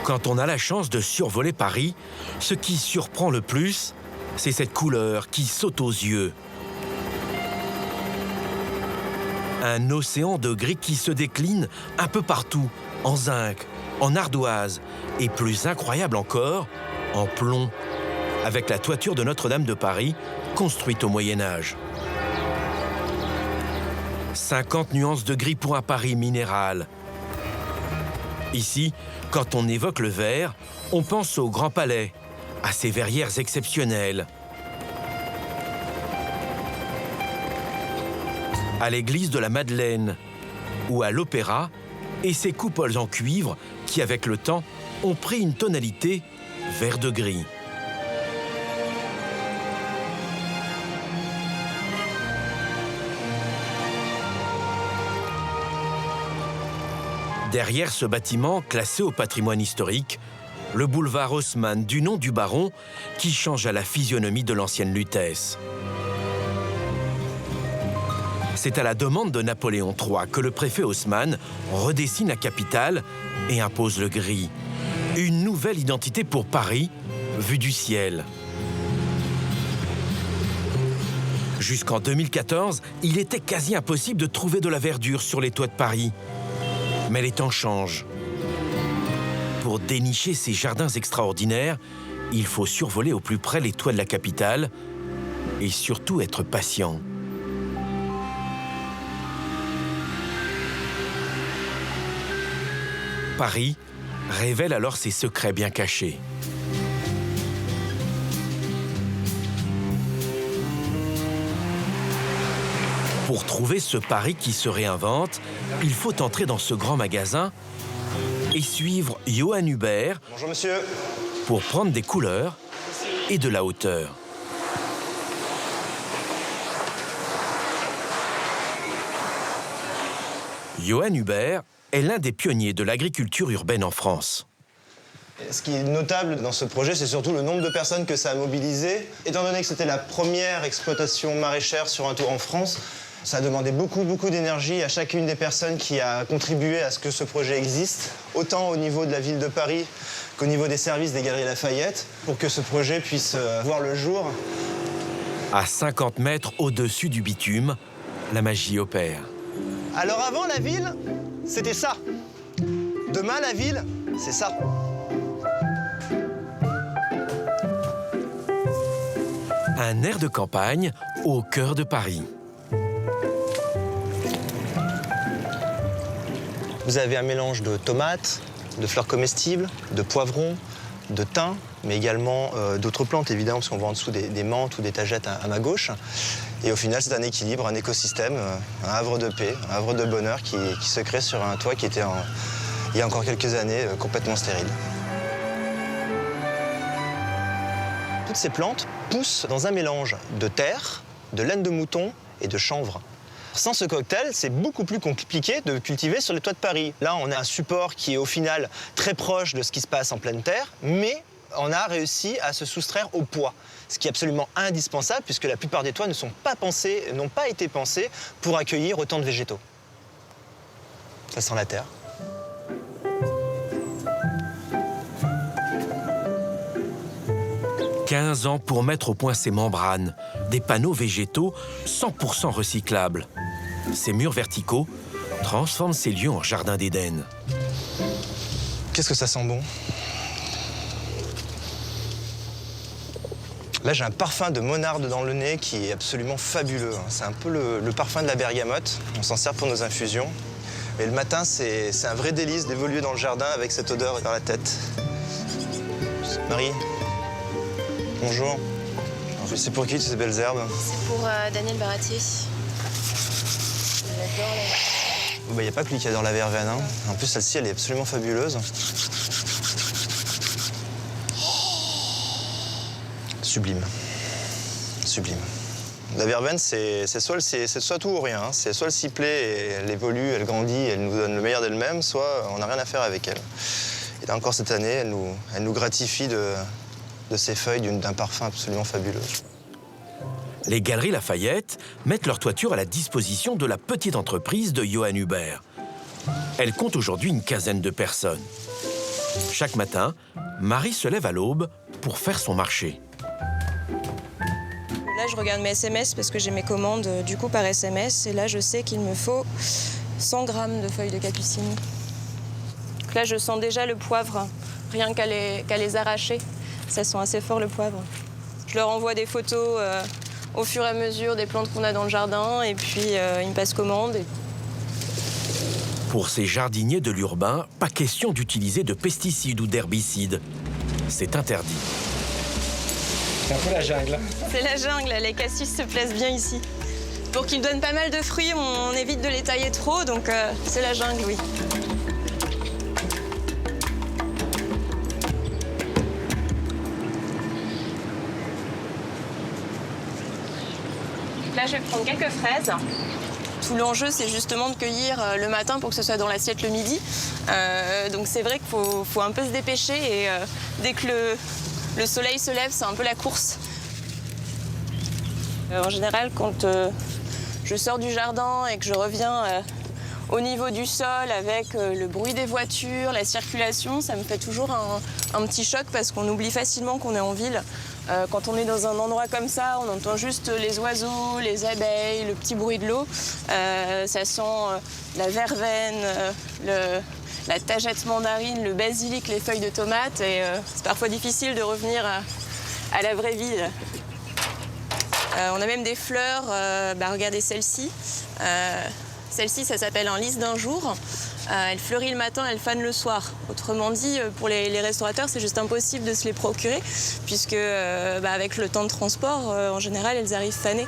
Quand on a la chance de survoler Paris, ce qui surprend le plus, c'est cette couleur qui saute aux yeux. Un océan de gris qui se décline un peu partout, en zinc, en ardoise et plus incroyable encore, en plomb, avec la toiture de Notre-Dame de Paris, construite au Moyen-Âge. 50 nuances de gris pour un Paris minéral. Ici, quand on évoque le vert, on pense au Grand Palais, à ses verrières exceptionnelles, à l'église de la Madeleine ou à l'Opéra et ses coupoles en cuivre qui, avec le temps, ont pris une tonalité vert de gris. Derrière ce bâtiment classé au patrimoine historique, le boulevard Haussmann du nom du baron qui change à la physionomie de l'ancienne Lutèce. C'est à la demande de Napoléon III que le préfet Haussmann redessine la capitale et impose le gris. Une nouvelle identité pour Paris, vue du ciel. Jusqu'en 2014, il était quasi impossible de trouver de la verdure sur les toits de Paris. Mais les temps changent. Pour dénicher ces jardins extraordinaires, il faut survoler au plus près les toits de la capitale et surtout être patient. Paris révèle alors ses secrets bien cachés. Pour trouver ce Paris qui se réinvente, il faut entrer dans ce grand magasin et suivre Johann Hubert. Bonjour monsieur. Pour prendre des couleurs et de la hauteur. Johann Hubert est l'un des pionniers de l'agriculture urbaine en France. Ce qui est notable dans ce projet, c'est surtout le nombre de personnes que ça a mobilisé. Étant donné que c'était la première exploitation maraîchère sur un tour en France, ça a demandé beaucoup d'énergie à chacune des personnes qui a contribué à ce que ce projet existe, autant au niveau de la ville de Paris qu'au niveau des services des Galeries Lafayette, pour que ce projet puisse voir le jour. À 50 mètres au-dessus du bitume, la magie opère. Alors avant, la ville, c'était ça. Demain, la ville, c'est ça. Un air de campagne au cœur de Paris. Vous avez un mélange de tomates, de fleurs comestibles, de poivrons, de thym, mais également d'autres plantes, évidemment, parce qu'on voit en dessous des menthes ou des tagettes à ma gauche. Et au final, c'est un équilibre, un écosystème, un havre de paix, un havre de bonheur qui se crée sur un toit qui était, il y a encore quelques années, complètement stérile. Toutes ces plantes poussent dans un mélange de terre, de laine de mouton et de chanvre. Sans ce cocktail, c'est beaucoup plus compliqué de cultiver sur les toits de Paris. Là, on a un support qui est au final très proche de ce qui se passe en pleine terre, mais on a réussi à se soustraire au poids, ce qui est absolument indispensable puisque la plupart des toits n'ont pas été pensés pour accueillir autant de végétaux. Ça sent la terre. « 15 ans pour mettre au point ces membranes, des panneaux végétaux 100% recyclables. Ces murs verticaux transforment ces lieux en jardin d'Éden. » Qu'est-ce que ça sent bon? Là, j'ai un parfum de monarde dans le nez qui est absolument fabuleux. C'est un peu le parfum de la bergamote. On s'en sert pour nos infusions. Mais le matin, c'est un vrai délice d'évoluer dans le jardin avec cette odeur dans la tête. Marie, bonjour. C'est pour qui ces belles herbes? C'est pour Daniel Baratier. J'adore Il n'y a pas que lui qui adore la verveine. Hein. En plus, celle-ci, elle est absolument fabuleuse. Sublime. Sublime. La verveine, c'est soit tout ou rien. Hein. C'est soit elle s'y plaît et elle évolue, elle grandit, elle nous donne le meilleur d'elle-même, soit on n'a rien à faire avec elle. Et là encore cette année, elle nous gratifie de ses feuilles d'un parfum absolument fabuleux. Les Galeries Lafayette mettent leur toiture à la disposition de la petite entreprise de Johann Hubert. Elle compte aujourd'hui une quinzaine de personnes. Chaque matin, Marie se lève à l'aube pour faire son marché. Là, je regarde mes SMS parce que j'ai mes commandes du coup par SMS. Et là, je sais qu'il me faut 100 grammes de feuilles de capucine. Donc là, je sens déjà le poivre, rien qu'à les arracher. Ça sent assez fort le poivre. Je leur envoie des photos au fur et à mesure des plantes qu'on a dans le jardin. Et puis, ils me passent commande. Pour ces jardiniers de l'urbain, pas question d'utiliser de pesticides ou d'herbicides. C'est interdit. C'est un peu la jungle. C'est la jungle, les cassis se placent bien ici. Pour qu'ils donnent pas mal de fruits, on évite de les tailler trop, donc c'est la jungle, oui. Là, je vais prendre quelques fraises. Tout l'enjeu, c'est justement de cueillir le matin pour que ce soit dans l'assiette le midi. Donc c'est vrai qu'il faut un peu se dépêcher et dès que le soleil se lève, c'est un peu la course. En général, quand je sors du jardin et que je reviens au niveau du sol avec le bruit des voitures, la circulation, ça me fait toujours un petit choc parce qu'on oublie facilement qu'on est en ville. Quand on est dans un endroit comme ça, on entend juste les oiseaux, les abeilles, le petit bruit de l'eau. Ça sent la verveine, la tagette mandarine, le basilic, les feuilles de tomates. Et c'est parfois difficile de revenir à la vraie ville. On a même des fleurs, regardez celle-ci. Celle-ci, ça s'appelle un lys d'un jour. Elle fleurit le matin, elle fane le soir. Autrement dit, pour les restaurateurs, c'est juste impossible de se les procurer, puisque avec le temps de transport, en général, elles arrivent fanées.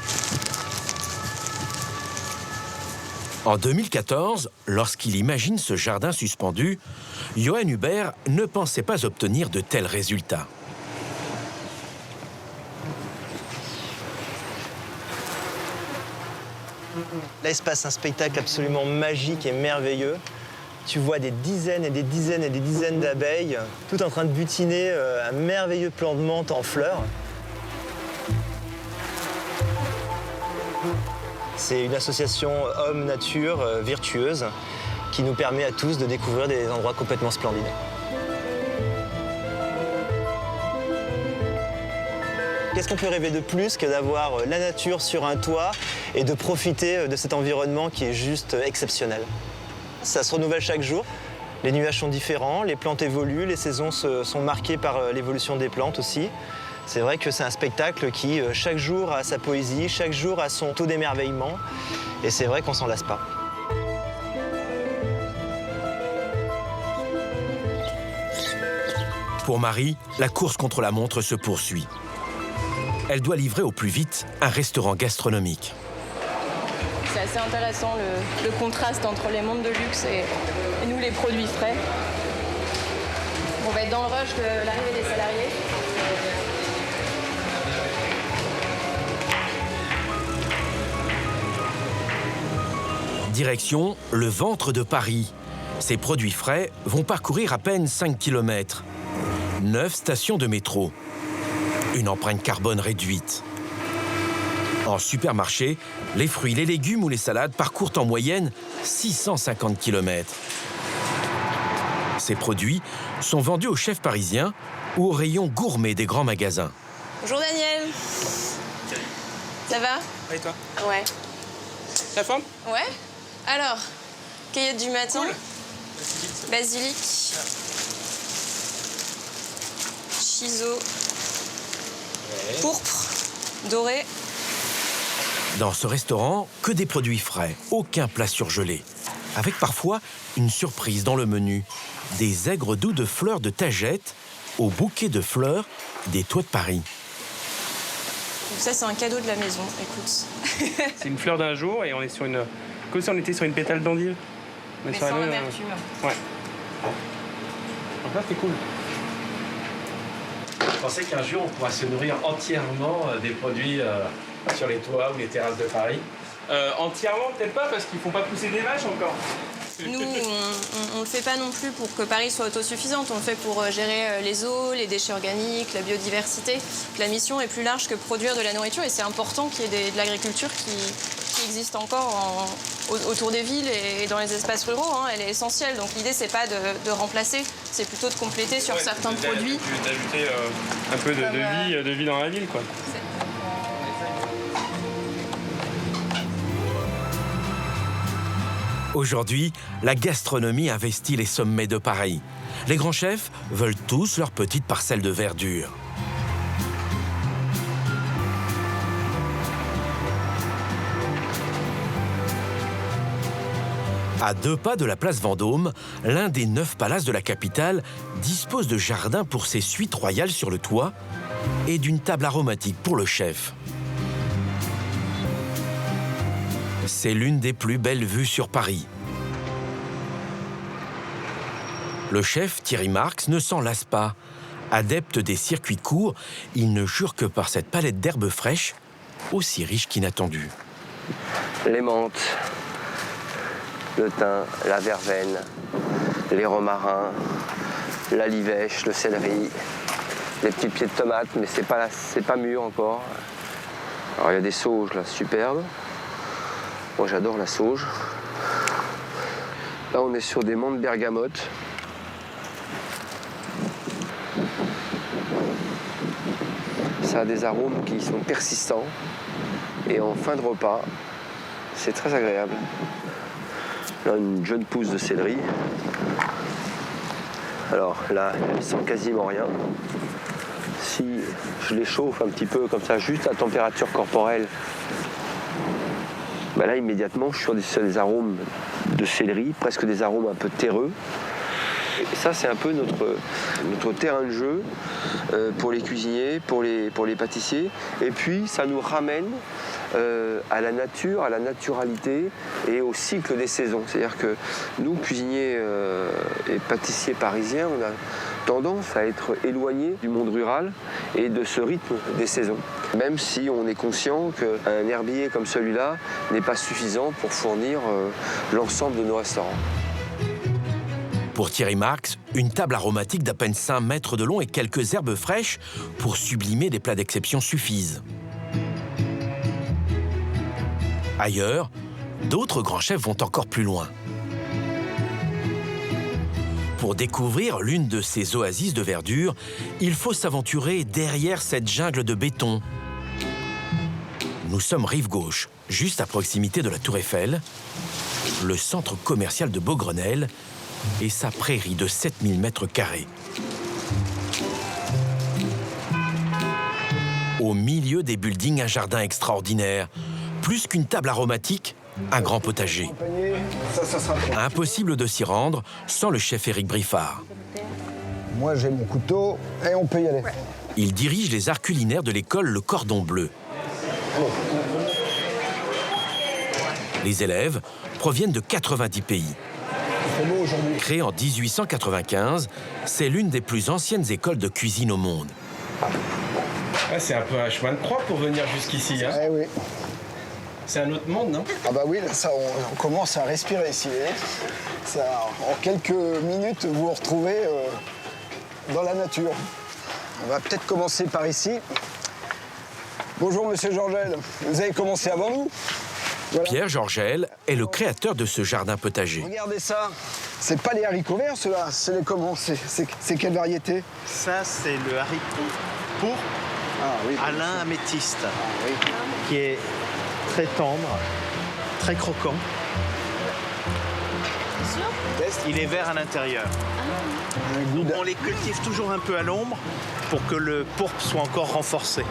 En 2014, lorsqu'il imagine ce jardin suspendu, Johan Hubert ne pensait pas obtenir de tels résultats. Là, il se passe un spectacle absolument magique et merveilleux. Tu vois des dizaines et des dizaines et des dizaines d'abeilles, toutes en train de butiner un merveilleux plant de menthe en fleurs. C'est une association homme-nature virtueuse qui nous permet à tous de découvrir des endroits complètement splendides. Qu'est-ce qu'on peut rêver de plus que d'avoir la nature sur un toit et de profiter de cet environnement qui est juste exceptionnel. Ça se renouvelle chaque jour, les nuages sont différents, les plantes évoluent, les saisons sont marquées par l'évolution des plantes aussi. C'est vrai que c'est un spectacle qui, chaque jour, a sa poésie, chaque jour a son taux d'émerveillement, et c'est vrai qu'on s'en lasse pas. Pour Marie, la course contre la montre se poursuit. Elle doit livrer au plus vite un restaurant gastronomique. C'est assez intéressant le contraste entre les mondes de luxe et nous, les produits frais. On va être dans le rush de l'arrivée des salariés. Direction le ventre de Paris. Ces produits frais vont parcourir à peine 5 km. 9 stations de métro. Une empreinte carbone réduite. En supermarché, les fruits, les légumes ou les salades parcourent en moyenne 650 km. Ces produits sont vendus aux chefs parisiens ou aux rayons gourmets des grands magasins. Bonjour Daniel. Ça va? Et toi? Ouais. La forme? Ouais. Alors, cueillette du matin. Cool. Basilic. Chiso. Pourpre. Doré. Dans ce restaurant, que des produits frais, aucun plat surgelé. Avec parfois une surprise dans le menu. Des aigres doux de fleurs de tagette au bouquet de fleurs des toits de Paris. Donc ça, c'est un cadeau de la maison, écoute. C'est une fleur d'un jour et on est sur une... Comme si on était sur une pétale d'endive. Mais sur sans la- amertume. Ouais. Donc là, c'était cool. Vous pensez qu'un jour, on pourra se nourrir entièrement des produits sur les toits ou les terrasses de Paris? Entièrement, peut-être pas, parce qu'ils font pas pousser des vaches encore. Nous, on ne le fait pas non plus pour que Paris soit autosuffisante. On le fait pour gérer les eaux, les déchets organiques, la biodiversité. La mission est plus large que produire de la nourriture et c'est important qu'il y ait de l'agriculture qui qui existe encore autour des villes et dans les espaces ruraux, hein, elle est essentielle. Donc l'idée, c'est pas de remplacer, c'est plutôt de compléter sur certains produits. D'ajouter un peu de vie dans la ville, quoi. Aujourd'hui, la gastronomie investit les sommets de Paris. Les grands chefs veulent tous leur petite parcelle de verdure. À 2 pas de la place Vendôme, l'un des 9 palaces de la capitale dispose de jardins pour ses suites royales sur le toit et d'une table aromatique pour le chef. C'est l'une des plus belles vues sur Paris. Le chef Thierry Marx ne s'en lasse pas. Adepte des circuits courts, il ne jure que par cette palette d'herbes fraîches, aussi riche qu'inattendue. Les menthes, le thym, la verveine, les romarins, la livèche, le céleri, les petits pieds de tomates, mais c'est pas mûr encore. Alors il y a des sauges là, superbes. Moi j'adore la sauge. Là on est sur des menthes bergamote. Ça a des arômes qui sont persistants. Et en fin de repas, c'est très agréable. Là une jeune pousse de céleri. Alors là, elle sent quasiment rien. Si je les chauffe un petit peu comme ça, juste à température corporelle, ben là immédiatement je suis sur des arômes de céleri, presque des arômes un peu terreux. Et ça c'est un peu notre terrain de jeu pour les cuisiniers, pour les pâtissiers. Et puis ça nous ramène à la nature, à la naturalité et au cycle des saisons. C'est-à-dire que nous, cuisiniers et pâtissiers parisiens, on a tendance à être éloignés du monde rural et de ce rythme des saisons. Même si on est conscient qu'un herbier comme celui-là n'est pas suffisant pour fournir l'ensemble de nos restaurants. Pour Thierry Marx, une table aromatique d'à peine 5 mètres de long et quelques herbes fraîches pour sublimer des plats d'exception suffisent. Ailleurs, d'autres grands chefs vont encore plus loin. Pour découvrir l'une de ces oasis de verdure, il faut s'aventurer derrière cette jungle de béton. Nous sommes rive gauche, juste à proximité de la Tour Eiffel, le centre commercial de Beaugrenelle et sa prairie de 7000 mètres carrés. Au milieu des buildings, un jardin extraordinaire. Plus qu'une table aromatique, un grand potager. Impossible de s'y rendre sans le chef Éric Briffard. Moi, j'ai mon couteau et on peut y aller. Il dirige les arts culinaires de l'école Le Cordon Bleu. Les élèves proviennent de 90 pays. Créée en 1895, c'est l'une des plus anciennes écoles de cuisine au monde. Ah, c'est un peu un chemin de croix pour venir jusqu'ici. Hein. Eh oui. C'est un autre monde, non? Ah bah oui, ça, on commence à respirer ici. Ça, en quelques minutes, vous vous retrouvez dans la nature. On va peut-être commencer par ici. Bonjour, monsieur Georgel. Vous avez commencé avant nous? Voilà. Pierre Georgel est le créateur de ce jardin potager. Regardez ça. C'est pas les haricots verts, ceux-là. C'est les comment? C'est quelle variété? Ça, c'est le haricot pourpre Alain améthyste, qui est très tendre, très croquant. Il est vert à l'intérieur. Donc on les cultive toujours un peu à l'ombre pour que le pourpre soit encore renforcé.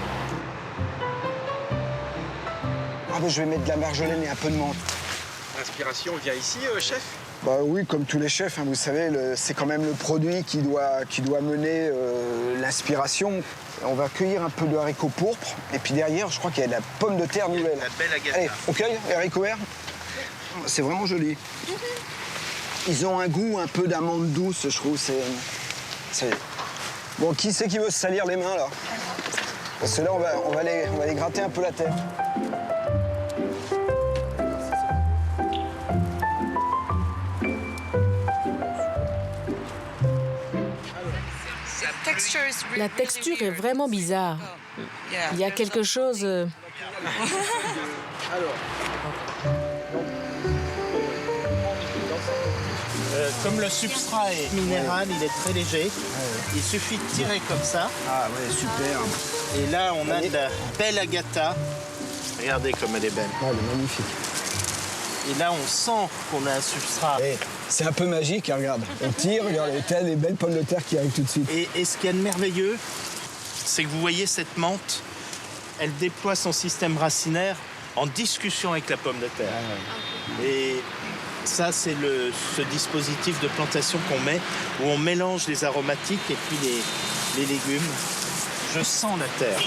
Ah bah, je vais mettre de la marjolaine et un peu de menthe. L'inspiration vient ici, chef? Bah oui, comme tous les chefs, hein, vous savez, c'est quand même le produit qui doit mener l'inspiration. On va cueillir un peu de haricots pourpres, et puis derrière, je crois qu'il y a de la pomme de terre nouvelle. La belle agate. Allez, on cueille les haricots verts. C'est vraiment joli. Ils ont un goût un peu d'amande douce, je trouve. Bon, qui c'est qui veut se salir les mains, là? Parce que là, on va les gratter un peu la tête. La texture est vraiment bizarre. Il y a quelque chose... Comme le substrat est minéral, il est très léger. Il suffit de tirer comme ça. Ah ouais, super. Et là, on a de la belle agata. Regardez comme elle est belle. Ah, elle est magnifique. Et là, on sent qu'on a un substrat. C'est un peu magique, hein, regarde. On tire, regarde, les belles pommes de terre qui arrivent tout de suite. Et ce qu'il y a de merveilleux, c'est que vous voyez cette menthe, elle déploie son système racinaire en discussion avec la pomme de terre. Et ça, c'est ce dispositif de plantation qu'on met, où on mélange les aromatiques et puis les légumes. Je sens la terre.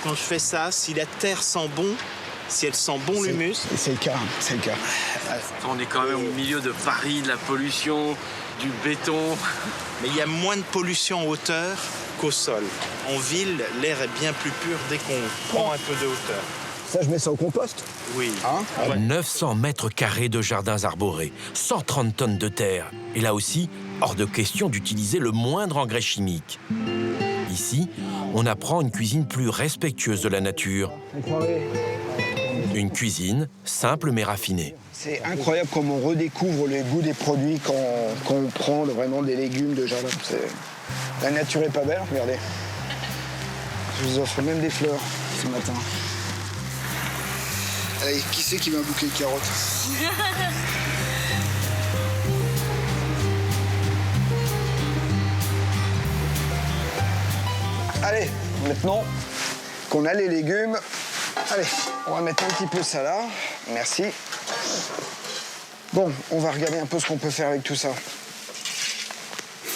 Quand je fais ça, si la terre sent bon, si elle sent bon l'humus... C'est le cas, c'est le cas. On est quand même au milieu de Paris, de la pollution, du béton. Mais il y a moins de pollution en hauteur qu'au sol. En ville, l'air est bien plus pur dès qu'on prend un peu de hauteur. Ça, je mets ça au compost. Oui. Hein? 900 mètres carrés de jardins arborés, 130 tonnes de terre. Et là aussi, hors de question d'utiliser le moindre engrais chimique. Ici, on apprend une cuisine plus respectueuse de la nature. Une cuisine simple mais raffinée. C'est incroyable comme on redécouvre le goût des produits quand on prend vraiment des légumes de jardin. La nature est pas belle, regardez. Je vous offre même des fleurs ce matin. Allez, qui c'est qui veut un bouquet de carottes? Allez, maintenant qu'on a les légumes, allez, on va mettre un petit peu ça là. Merci. Bon, on va regarder un peu ce qu'on peut faire avec tout ça.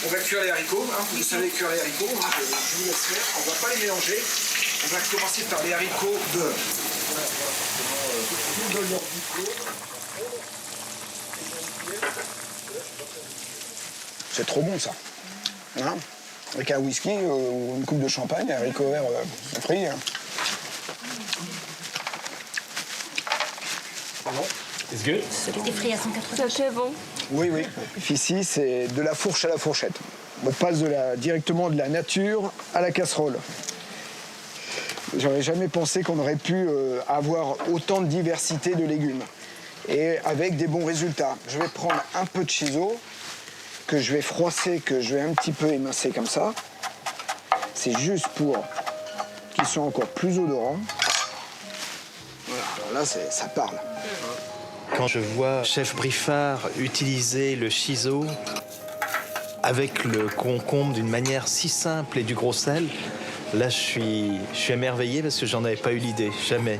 On va cuire les haricots, hein. Vous savez cuire les haricots, hein. Je vous laisse faire. On va pas les mélanger. On va commencer par les haricots beurre. C'est trop bon ça. Hein, avec un whisky ou une coupe de champagne, un haricot vert frit. Hein. It's good. C'était frit à 180. Ça fait bon. Oui, oui. Ici, c'est de la fourche à la fourchette. On passe directement de la nature à la casserole. J'aurais jamais pensé qu'on aurait pu avoir autant de diversité de légumes et avec des bons résultats. Je vais prendre un peu de chiso que je vais froisser, que je vais un petit peu émincer comme ça. C'est juste pour qu'ils soient encore plus odorants. Voilà, alors là, ça parle. Quand je vois Chef Briffard utiliser le chiso avec le concombre d'une manière si simple et du gros sel, là, je suis émerveillé parce que j'en avais pas eu l'idée, jamais.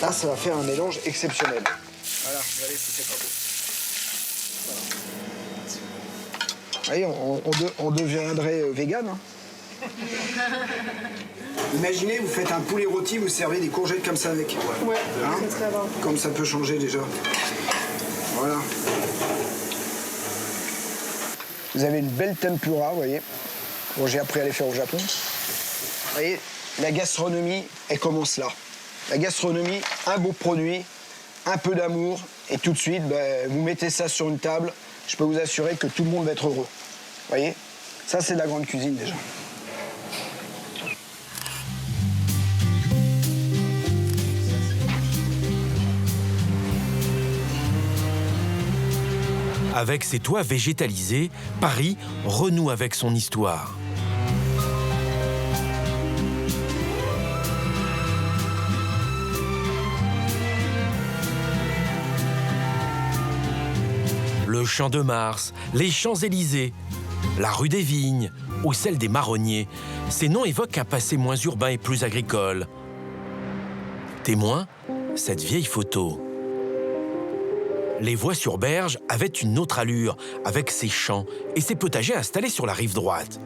Là, ça va faire un mélange exceptionnel. Voilà, regardez si c'est pas beau. Vous voyez, on deviendrait vegan. Hein. Imaginez, vous faites un poulet rôti, vous servez des courgettes comme ça avec. Ouais, hein, ça serait bon. Comme ça peut changer déjà. Voilà. Vous avez une belle tempura, vous voyez. Bon, j'ai appris à les faire au Japon. Vous voyez, la gastronomie, elle commence là. La gastronomie, un beau produit, un peu d'amour, et tout de suite, vous mettez ça sur une table, je peux vous assurer que tout le monde va être heureux. Vous voyez, ça c'est de la grande cuisine déjà. Avec ses toits végétalisés, Paris renoue avec son histoire. Le Champ de Mars, les Champs-Élysées, la rue des Vignes ou celle des Marronniers, ces noms évoquent un passé moins urbain et plus agricole. Témoin, cette vieille photo. Les voies sur berge avaient une autre allure, avec ses champs et ses potagers installés sur la rive droite.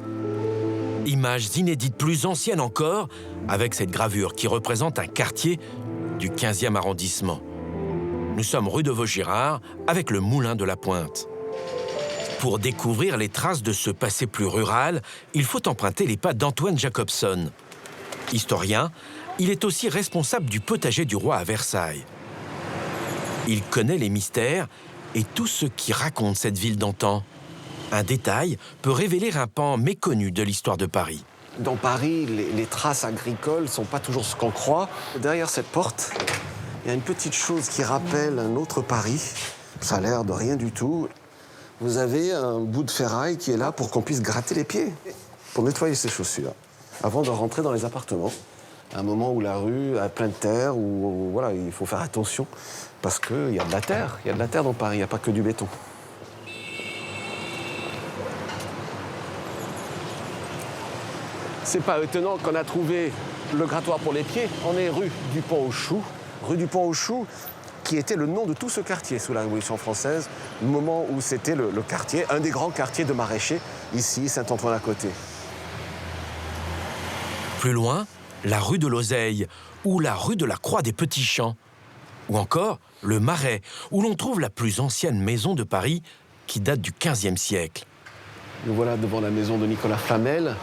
Images inédites plus anciennes encore, avec cette gravure qui représente un quartier du 15e arrondissement. Nous sommes rue de Vaugirard, avec le moulin de la Pointe. Pour découvrir les traces de ce passé plus rural, il faut emprunter les pas d'Antoine Jacobson. Historien, il est aussi responsable du potager du roi à Versailles. Il connaît les mystères et tout ce qui raconte cette ville d'antan. Un détail peut révéler un pan méconnu de l'histoire de Paris. Dans Paris, les traces agricoles ne sont pas toujours ce qu'on croit. Derrière cette porte, Il y a une petite chose qui rappelle un autre Paris. Ça a l'air de rien du tout. Vous avez un bout de ferraille qui est là pour qu'on puisse gratter les pieds, pour nettoyer ses chaussures, avant de rentrer dans les appartements. À un moment où la rue a plein de terre, où voilà, il faut faire attention, parce qu'il y a de la terre. Il y a de la terre dans Paris, il n'y a pas que du béton. C'est pas étonnant qu'on a trouvé le grattoir pour les pieds. On est rue du Pont-aux-Choux. Rue du Pont-aux-Choux, qui était le nom de tout ce quartier sous la Révolution française, le moment où c'était le quartier, un des grands quartiers de maraîchers, ici, Saint-Antoine-à-Côté. Plus loin, la rue de l'Oseille ou la rue de la Croix des Petits Champs. Ou encore le Marais, où l'on trouve la plus ancienne maison de Paris qui date du XVe siècle. Nous voilà devant la maison de Nicolas Flamel.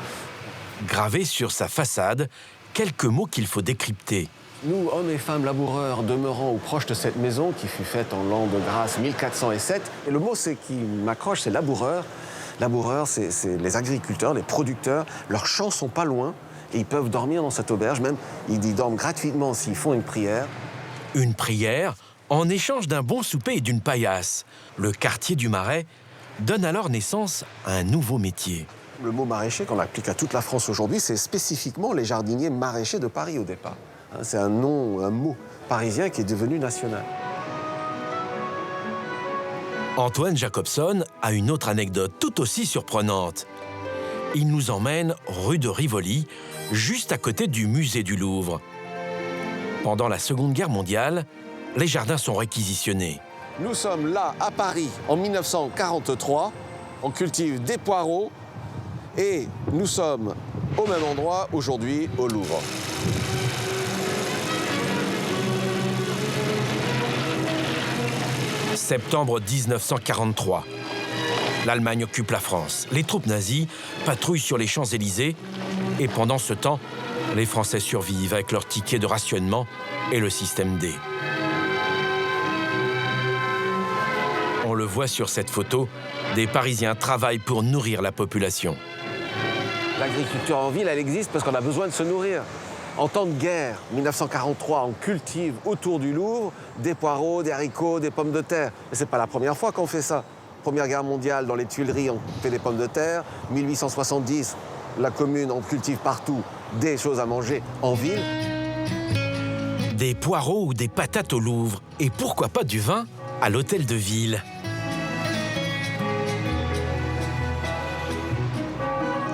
Gravés sur sa façade, quelques mots qu'il faut décrypter. Nous, hommes et femmes laboureurs, demeurant ou proches de cette maison qui fut faite en l'an de grâce 1407, et le mot qui m'accroche, c'est laboureur. Laboureur, c'est les agriculteurs, les producteurs. Leurs champs sont pas loin et ils peuvent dormir dans cette auberge. Même, ils dorment gratuitement s'ils font une prière. Une prière en échange d'un bon souper et d'une paillasse. Le quartier du Marais donne alors naissance à un nouveau métier. Le mot maraîcher qu'on applique à toute la France aujourd'hui, c'est spécifiquement les jardiniers maraîchers de Paris au départ. C'est un nom, un mot parisien qui est devenu national. Antoine Jacobson a une autre anecdote tout aussi surprenante. Il nous emmène rue de Rivoli, juste à côté du musée du Louvre. Pendant la Seconde Guerre mondiale, les jardins sont réquisitionnés. Nous sommes là, à Paris, en 1943. On cultive des poireaux et nous sommes au même endroit aujourd'hui, au Louvre. Septembre 1943. L'Allemagne occupe la France. Les troupes nazies patrouillent sur les Champs-Élysées. Et pendant ce temps, les Français survivent avec leurs tickets de rationnement et le système D. On le voit sur cette photo, des Parisiens travaillent pour nourrir la population. L'agriculture en ville, elle existe parce qu'on a besoin de se nourrir. En temps de guerre, 1943, on cultive autour du Louvre des poireaux, des haricots, des pommes de terre. Mais ce n'est pas la première fois qu'on fait ça. Première guerre mondiale, dans les Tuileries, on fait des pommes de terre. 1870, la Commune, on cultive partout des choses à manger en ville. Des poireaux ou des patates au Louvre. Et pourquoi pas du vin à l'hôtel de ville.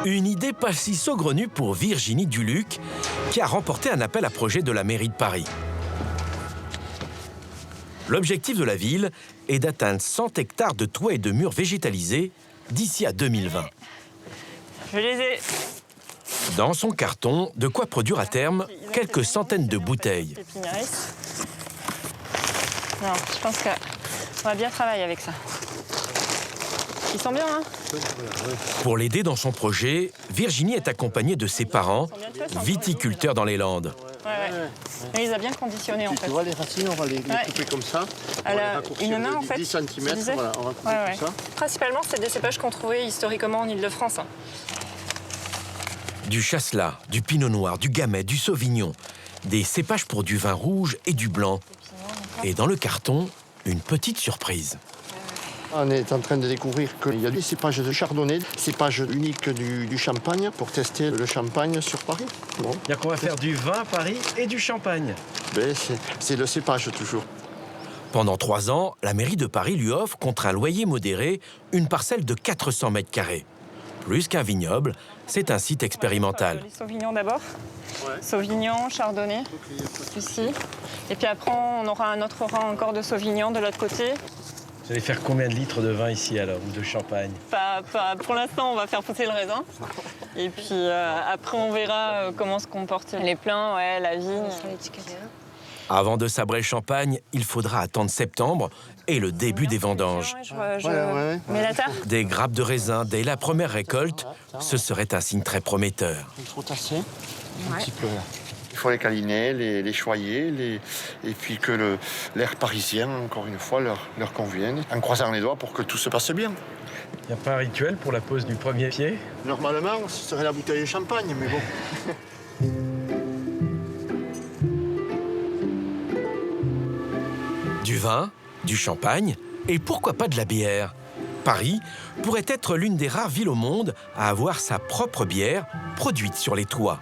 Une idée pas si saugrenue pour Virginie Duluc, qui a remporté un appel à projet de la mairie de Paris. L'objectif de la ville est d'atteindre 100 hectares de toits et de murs végétalisés d'ici à 2020. Je les ai. Dans son carton, de quoi produire à terme quelques centaines de bouteilles. Non, je pense qu'on va bien travailler avec ça. Ils sont bien, hein? Pour l'aider dans son projet, Virginie est accompagnée de ses parents, viticulteurs dans les Landes. Ouais. Il les a bien conditionnés, en fait. Tu vois, les racines, on va les couper comme ça. Une main, en fait, 10 cm, voilà, on va couper comme ça. Principalement, c'est des cépages qu'on trouvait historiquement en Île-de-France. Du chasselas, du pinot noir, du gamay, du sauvignon. Des cépages pour du vin rouge et du blanc. Et dans le carton, une petite surprise. On est en train de découvrir qu'il y a des cépages de chardonnay, cépage unique du champagne, pour tester le champagne sur Paris. Bon. C'est-à-dire qu'on va faire du vin à Paris et du champagne. Ben, c'est le cépage toujours. Pendant 3 ans, la mairie de Paris lui offre, contre un loyer modéré, une parcelle de 400 mètres carrés. Plus qu'un vignoble, c'est un site expérimental. Les sauvignons d'abord. Sauvignon, chardonnay, ici. Et puis après, on aura un autre rang encore de sauvignon de l'autre côté. Vous allez faire combien de litres de vin ici alors, ou de champagne? Pour l'instant, on va faire pousser le raisin. Et puis après, on verra comment se comportent les plants, la vigne. Avant de sabrer le champagne, il faudra attendre septembre et le début des vendanges. Je mets la terre. Des grappes de raisin dès la première récolte, ce serait un signe très prometteur. Il faut tasser un petit peu là. Il faut les câliner, les choyer, et puis que l'air parisien, encore une fois, leur convienne, en croisant les doigts pour que tout se passe bien. Il n'y a pas un rituel pour la pose du premier pied? Normalement, ce serait la bouteille de champagne, mais bon. Du vin, du champagne et pourquoi pas de la bière. Paris pourrait être l'une des rares villes au monde à avoir sa propre bière produite sur les toits.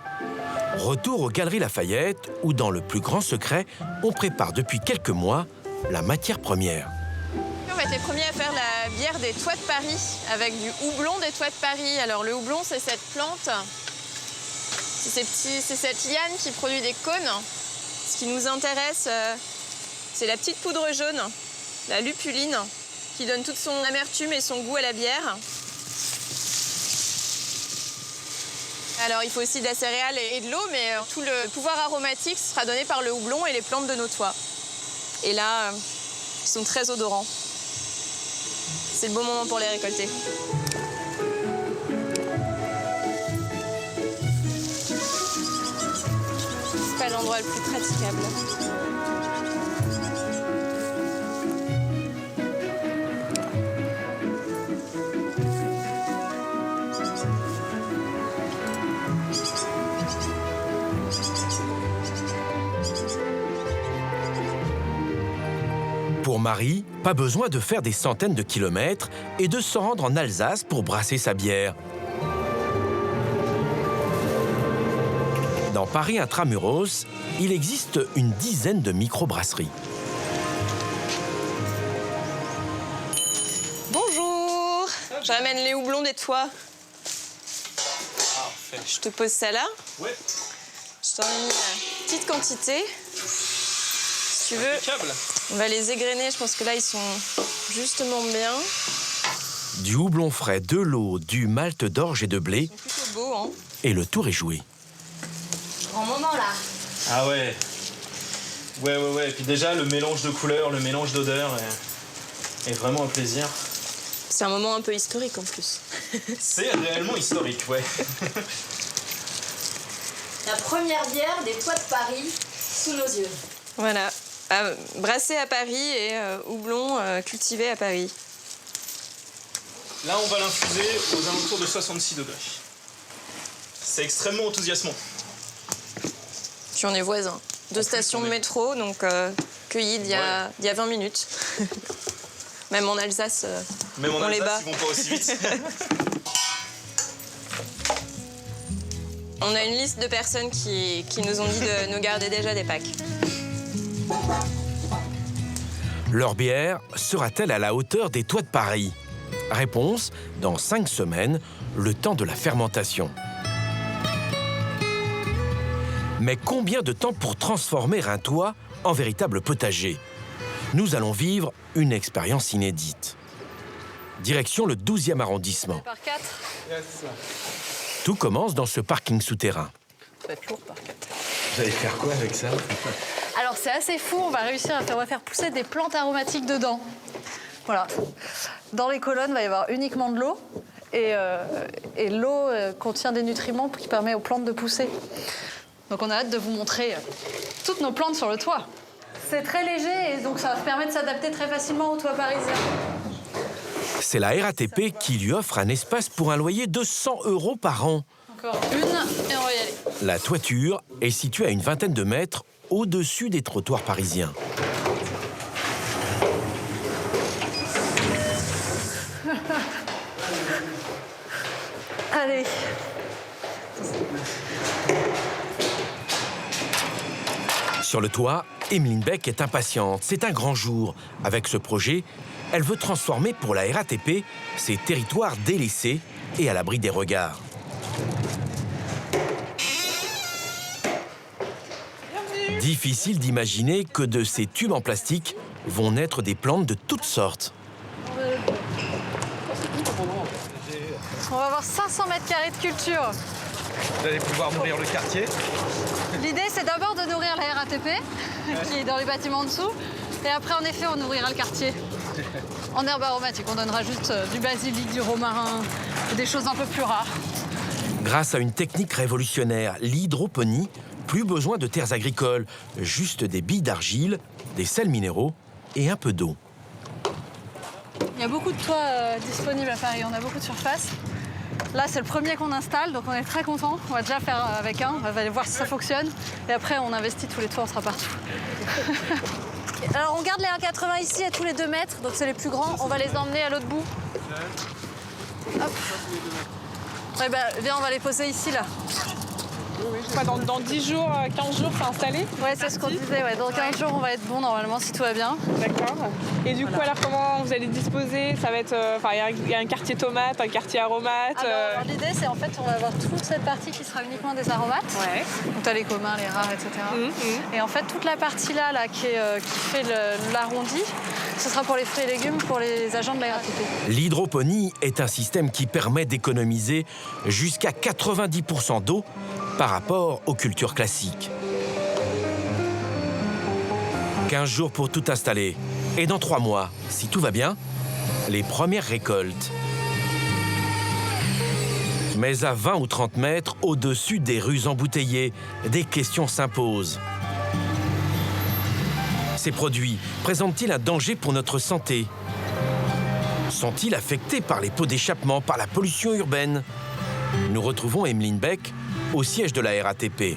Retour aux Galeries Lafayette où, dans le plus grand secret, on prépare depuis quelques mois la matière première. On va être les premiers à faire la bière des toits de Paris avec du houblon des toits de Paris. Alors le houblon, c'est cette plante, c'est cette liane qui produit des cônes. Ce qui nous intéresse, c'est la petite poudre jaune, la lupuline, qui donne toute son amertume et son goût à la bière. Alors il faut aussi de la céréale et de l'eau, mais tout le pouvoir aromatique sera donné par le houblon et les plantes de nos toits. Et là, ils sont très odorants. C'est le bon moment pour les récolter. C'est pas l'endroit le plus praticable. Pour Marie, pas besoin de faire des centaines de kilomètres et de se rendre en Alsace pour brasser sa bière. Dans Paris intramuros, il existe une dizaine de microbrasseries. Bonjour, je ramène les houblons des toits. Je te pose ça là. Ouais. Je t'en ai mis une petite quantité. Si tu veux, on va les égrener. Je pense que là, ils sont justement bien. Du houblon frais, de l'eau, du malt d'orge et de blé. Ils sont plutôt beaux, hein. Et le tour est joué. Grand moment, là. Ah ouais. Ouais. Et puis déjà, le mélange de couleurs, le mélange d'odeurs est vraiment un plaisir. C'est un moment un peu historique en plus. C'est réellement historique, ouais. La première bière des toits de Paris sous nos yeux. Voilà, brassé à Paris et houblon cultivé à Paris. Là, on va l'infuser aux alentours de 66 degrés. C'est extrêmement enthousiasmant. Puis on est voisins. Deux stations de métro, donc cueillis il y a 20 minutes. Même en Alsace, Même en on les bat. Alsace, ils vont pas aussi vite. On a une liste de personnes qui nous ont dit de nous garder déjà des packs. Leur bière sera-t-elle à la hauteur des toits de Paris? Réponse, dans 5 semaines, le temps de la fermentation. Mais combien de temps pour transformer un toit en véritable potager? Nous allons vivre une expérience inédite. Direction le 12e arrondissement. Par 4. Tout commence dans ce parking souterrain. Ça va être lourd par 4. Vous allez faire quoi avec ça? Alors c'est assez fou, on va faire pousser des plantes aromatiques dedans. Voilà. Dans les colonnes, il va y avoir uniquement de l'eau. Et l'eau contient des nutriments qui permettent aux plantes de pousser. Donc on a hâte de vous montrer toutes nos plantes sur le toit. C'est très léger et donc ça permet de s'adapter très facilement au toit parisien. C'est la RATP qui lui offre un espace pour un loyer de 100 € par an. Encore une et on va y aller. La toiture est située à une vingtaine de mètres au-dessus des trottoirs parisiens. Allez. Sur le toit, Emeline Beck est impatiente. C'est un grand jour. Avec ce projet, elle veut transformer pour la RATP ces territoires délaissés et à l'abri des regards. Difficile d'imaginer que de ces tubes en plastique vont naître des plantes de toutes sortes. On va avoir 500 mètres carrés de culture. Vous allez pouvoir nourrir le quartier. L'idée, c'est d'abord de nourrir la RATP, qui est dans les bâtiments en dessous. Et après, en effet, on ouvrira le quartier. En herbe aromatique, on donnera juste du basilic, du romarin, et des choses un peu plus rares. Grâce à une technique révolutionnaire, l'hydroponie, plus besoin de terres agricoles, juste des billes d'argile, des sels minéraux et un peu d'eau. Il y a beaucoup de toits disponibles à Paris, on a beaucoup de surface. Là, c'est le premier qu'on installe, donc on est très contents. On va déjà faire avec un, on va aller voir si ça fonctionne. Et après, on investit tous les toits, on sera partout. Alors on garde les 1,80 ici à tous les 2 mètres, donc c'est les plus grands. On va les emmener à l'autre bout. Hop. Ouais, bah, viens, on va les poser ici, là. Dans 10 jours, 15 jours, c'est installé? Ouais, c'est ce qu'on disait. Ouais. Dans 15 jours, on va être bon normalement si tout va bien. D'accord. Et du coup, alors comment vous allez disposer? Ça va être, il y a un quartier tomate, un quartier aromate. Alors, l'idée, c'est en fait, on va avoir toute cette partie qui sera uniquement des aromates. Ouais. Donc t'as les communs, les rares, etc. Et en fait, toute la partie là qui fait l'arrondi, ce sera pour les fruits et légumes, pour les agents de la RATP. L'hydroponie est un système qui permet d'économiser jusqu'à 90% d'eau par rapport aux cultures classiques. 15 jours pour tout installer. Et dans 3 mois, si tout va bien, les premières récoltes. Mais à 20 ou 30 mètres au-dessus des rues embouteillées, des questions s'imposent. Ces produits présentent-ils un danger pour notre santé? Sont-ils affectés par les pots d'échappement, par la pollution urbaine? Nous retrouvons Emeline Beck au siège de la RATP.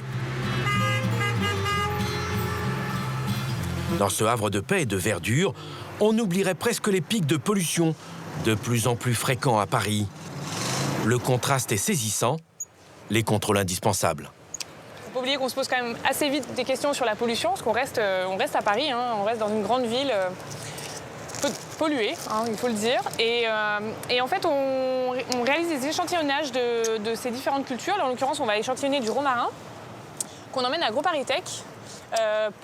Dans ce havre de paix et de verdure, on oublierait presque les pics de pollution, de plus en plus fréquents à Paris. Le contraste est saisissant, les contrôles indispensables. Faut pas oublier qu'on se pose quand même assez vite des questions sur la pollution, parce qu'on reste à Paris, hein, on reste dans une grande ville polluée, hein, il faut le dire. Et en fait, on réalise des échantillonnages de ces différentes cultures. En l'occurrence, on va échantillonner du romarin qu'on emmène à AgroParisTech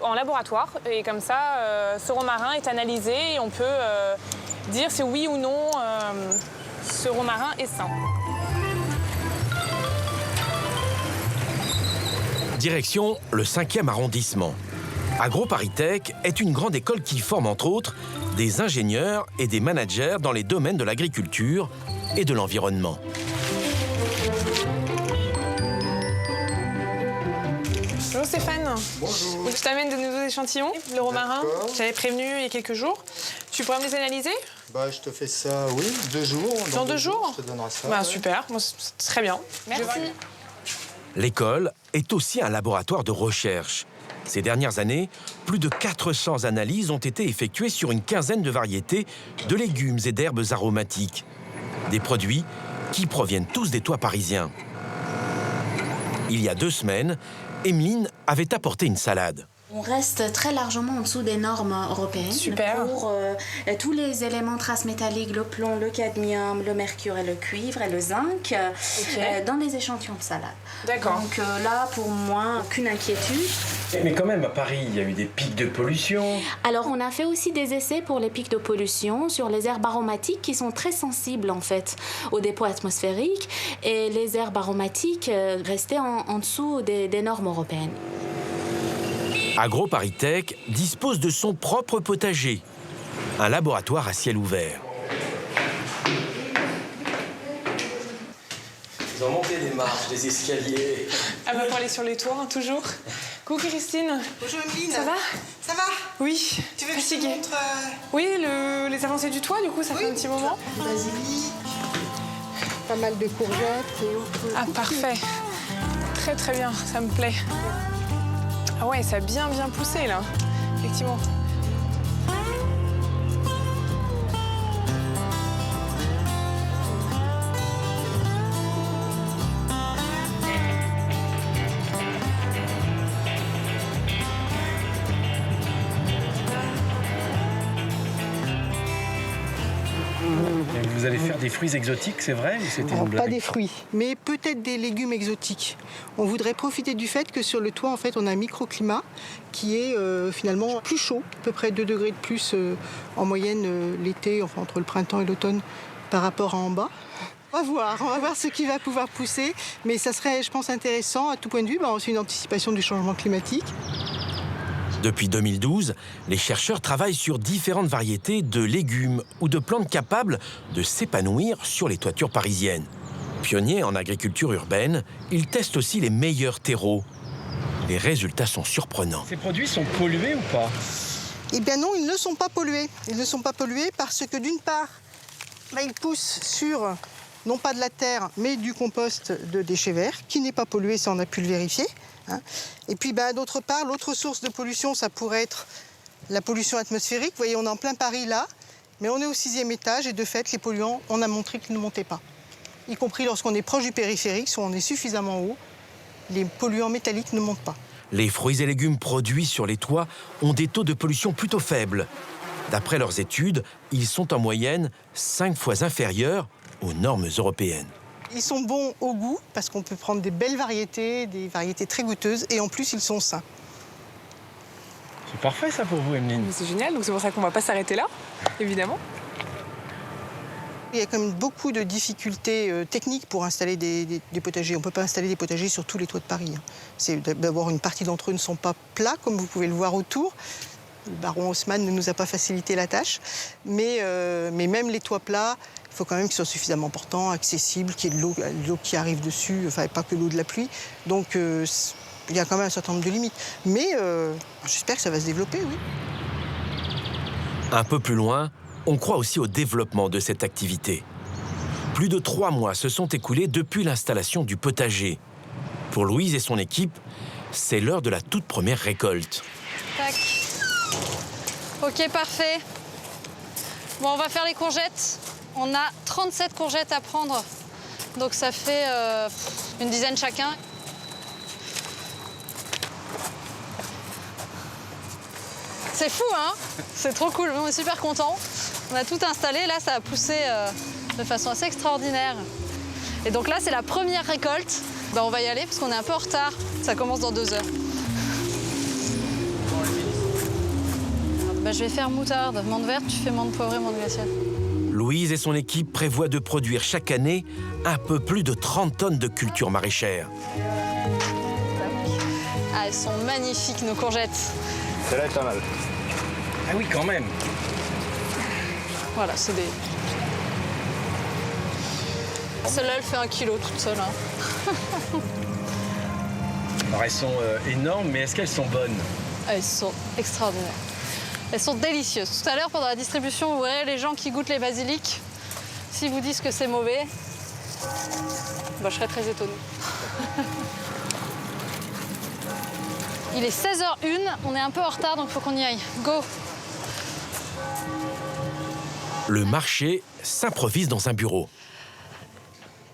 en laboratoire. Et comme ça, ce romarin est analysé et on peut dire si oui ou non ce romarin est sain. Direction le 5e arrondissement. AgroParisTech est une grande école qui forme entre autres des ingénieurs et des managers dans les domaines de l'agriculture et de l'environnement. Bonjour Stéphane. Bonjour. Je t'amène de nouveaux échantillons, le romarin. J'avais prévenu il y a quelques jours. Tu pourrais me les analyser? Je te fais ça, oui, 2 jours. Dans 2 jours? Je te donnerai ça. Ouais. Super, moi, c'est très bien. Merci. L'école est aussi un laboratoire de recherche. Ces dernières années, plus de 400 analyses ont été effectuées sur une quinzaine de variétés de légumes et d'herbes aromatiques. Des produits qui proviennent tous des toits parisiens. Il y a 2 semaines, Emeline avait apporté une salade. On reste très largement en dessous des normes européennes. Super. Pour tous les éléments traces métalliques, le plomb, le cadmium, le mercure et le cuivre et le zinc, dans les échantillons de salade. D'accord. Donc là, pour moi, aucune inquiétude. Mais quand même, à Paris, il y a eu des pics de pollution. Alors, on a fait aussi des essais pour les pics de pollution sur les herbes aromatiques qui sont très sensibles, en fait, aux dépôts atmosphériques. Et les herbes aromatiques restaient en dessous des normes européennes. AgroParisTech dispose de son propre potager, un laboratoire à ciel ouvert. Ils ont monté des marches, des escaliers. Pour aller sur les toits, hein, toujours. Coucou Christine. Bonjour Emeline. Ça va? Ça va? Oui. Tu veux que je te fatiguée. montre Oui, les avancées du toit, du coup, ça fait un petit moment. Basilic, pas mal de courgettes et autres. Ah, parfait. Très très bien, ça me plaît. Ah ouais, ça a bien poussé là, effectivement. Vous allez faire des fruits exotiques, c'est vrai? Ou c'était une blague? Pas des fruits, mais peut-être des légumes exotiques. On voudrait profiter du fait que sur le toit, en fait, on a un microclimat qui est finalement plus chaud, à peu près 2 degrés de plus en moyenne l'été, enfin entre le printemps et l'automne, par rapport à en bas. On va voir ce qui va pouvoir pousser, mais ça serait, je pense, intéressant à tout point de vue. C'est une anticipation du changement climatique. Depuis 2012, les chercheurs travaillent sur différentes variétés de légumes ou de plantes capables de s'épanouir sur les toitures parisiennes. Pionniers en agriculture urbaine, ils testent aussi les meilleurs terreaux. Les résultats sont surprenants. Ces produits sont pollués ou pas? Eh bien non, ils ne sont pas pollués. Ils ne sont pas pollués parce que d'une part, ils poussent sur, non pas de la terre, mais du compost de déchets verts, qui n'est pas pollué, ça on a pu le vérifier. Et puis d'autre part, l'autre source de pollution, ça pourrait être La pollution atmosphérique, vous voyez, on est en plein Paris là, mais on est au 6e étage et de fait, les polluants, on a montré qu'ils ne montaient pas. Y compris lorsqu'on est proche du périphérique, soit on est suffisamment haut, les polluants métalliques ne montent pas. Les fruits et légumes produits sur les toits ont des taux de pollution plutôt faibles. D'après leurs études, ils sont en moyenne 5 fois inférieurs aux normes européennes. Ils sont bons au goût parce qu'on peut prendre des belles variétés, des variétés très goûteuses et en plus ils sont sains. C'est parfait ça pour vous, Emeline. C'est génial, donc c'est pour ça qu'on va pas s'arrêter là, évidemment. Il y a quand même beaucoup de difficultés techniques pour installer des potagers. On ne peut pas installer des potagers sur tous les toits de Paris. C'est d'abord une partie d'entre eux ne sont pas plats, comme vous pouvez le voir autour. Le baron Haussmann ne nous a pas facilité la tâche. Mais même les toits plats, il faut quand même qu'ils soient suffisamment portants, accessibles, qu'il y ait de l'eau qui arrive dessus, enfin pas que l'eau de la pluie. Donc il y a quand même un certain nombre de limites. Mais j'espère que ça va se développer, oui. Un peu plus loin, on croit aussi au développement de cette activité. Plus de 3 mois se sont écoulés depuis l'installation du potager. Pour Louise et son équipe, c'est l'heure de la toute première récolte. Tac. Ok, parfait. Bon, on va faire les courgettes. On a 37 courgettes à prendre. Donc ça fait une dizaine chacun. C'est fou, hein? C'est trop cool. On est super contents. On a tout installé. Là, ça a poussé de façon assez extraordinaire. Et donc là, c'est la première récolte. Ben, on va y aller parce qu'on est un peu en retard. Ça commence dans 2 heures. Ben, je vais faire moutarde. Menthe verte, tu fais menthe poivrée, menthe glaciale. Louise et son équipe prévoient de produire chaque année un peu plus de 30 tonnes de cultures maraîchères. Ah, elles sont magnifiques, nos courgettes. Celle-là est pas mal. Ah oui, quand même. Voilà, c'est des... Celle-là, elle fait 1 kilo toute seule. Hein. Alors elles sont énormes, mais est-ce qu'elles sont bonnes? Elles sont extraordinaires. Elles sont délicieuses. Tout à l'heure, pendant la distribution, vous verrez les gens qui goûtent les basiliques. S'ils vous disent que c'est mauvais, bah, je serais très étonnée. Il est 16h01, on est un peu en retard, donc il faut qu'on y aille. Go! Le marché s'improvise dans un bureau.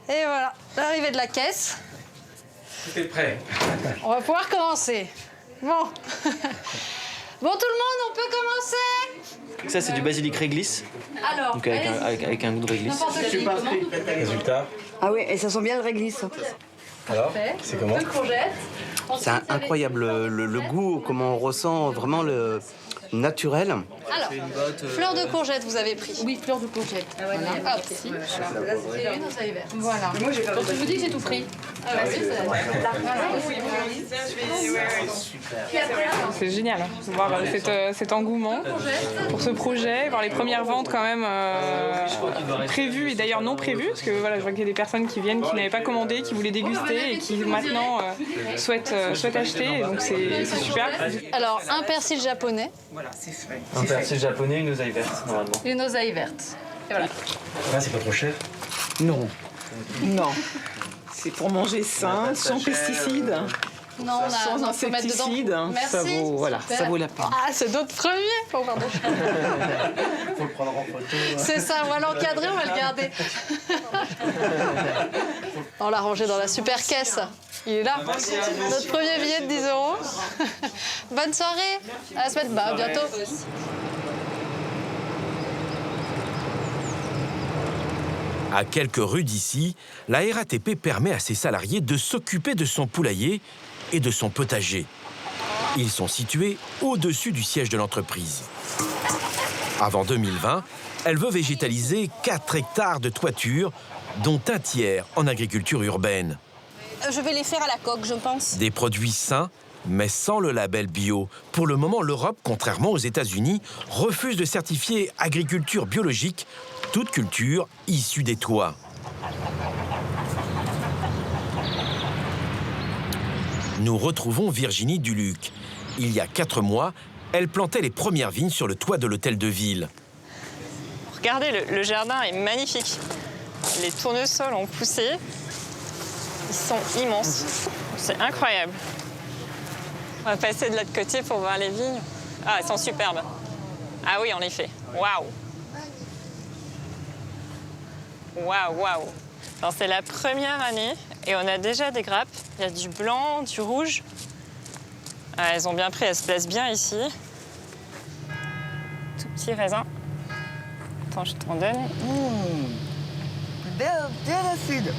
Et voilà, l'arrivée de la caisse. Tout est prêt. On va pouvoir commencer. Bon. Bon, tout le monde, on peut commencer? Ça, c'est du basilic réglisse. Alors, donc avec un goût de réglisse. Résultat. Ah oui, et ça sent bien le réglisse. Alors, c'est comment? 2 courgettes. C'est incroyable le goût, comment on ressent vraiment le naturel. Alors, fleur de courgette, vous avez pris. Oui, fleur de courgette. Ah ouais, voilà. hop, ici. Et une oseille verte. Voilà. Moi, j'ai pas Donc, je vous dis que c'est tout pris. Ah ouais, C'est génial de voir cet engouement pour ce projet, voir les premières ventes quand même prévues et d'ailleurs non prévues, parce que voilà, je vois qu'il y a des personnes qui viennent, qui n'avaient pas commandé, qui voulaient déguster et qui maintenant souhaitent acheter, et donc c'est super. Alors, un persil japonais. Voilà, c'est frais. Un persil japonais, une oseille verte, normalement. Une oseille verte. Et voilà. Ah, c'est pas trop cher? Non. Non. C'est pour manger sain, sans pesticides. Non, sans insecticides. Merci. Ça vaut, voilà, ça vaut la peine. Ah, c'est notre premier. Oh, pardon. Faut le prendre en photo. C'est ça, on va l'encadrer, on va le garder. On l'a rangé dans la super caisse. Il est là. Notre premier billet de 10 €. Bonne soirée. À la semaine. Bah, à bientôt. À quelques rues d'ici, la RATP permet à ses salariés de s'occuper de son poulailler et de son potager. Ils sont situés au-dessus du siège de l'entreprise. Avant 2020, elle veut végétaliser 4 hectares de toiture, dont un tiers en agriculture urbaine. Je vais les faire à la coque, je pense. Des produits sains, mais sans le label bio. Pour le moment, l'Europe, contrairement aux États-Unis, refuse de certifier agriculture biologique toute culture issue des toits. Nous retrouvons Virginie Duluc. Il y a 4 mois, elle plantait les premières vignes sur le toit de l'hôtel de ville. Regardez, le jardin est magnifique. Les tournesols ont poussé. Ils sont immenses. C'est incroyable. On va passer de l'autre côté pour voir les vignes. Ah, elles sont superbes. Ah oui, en effet. Waouh. Waouh, waouh. Alors, c'est la première année et on a déjà des grappes. Il y a du blanc, du rouge. Ah, elles ont bien pris, elles se placent bien ici. Tout petit raisin. Attends, je t'en donne. Bien acide.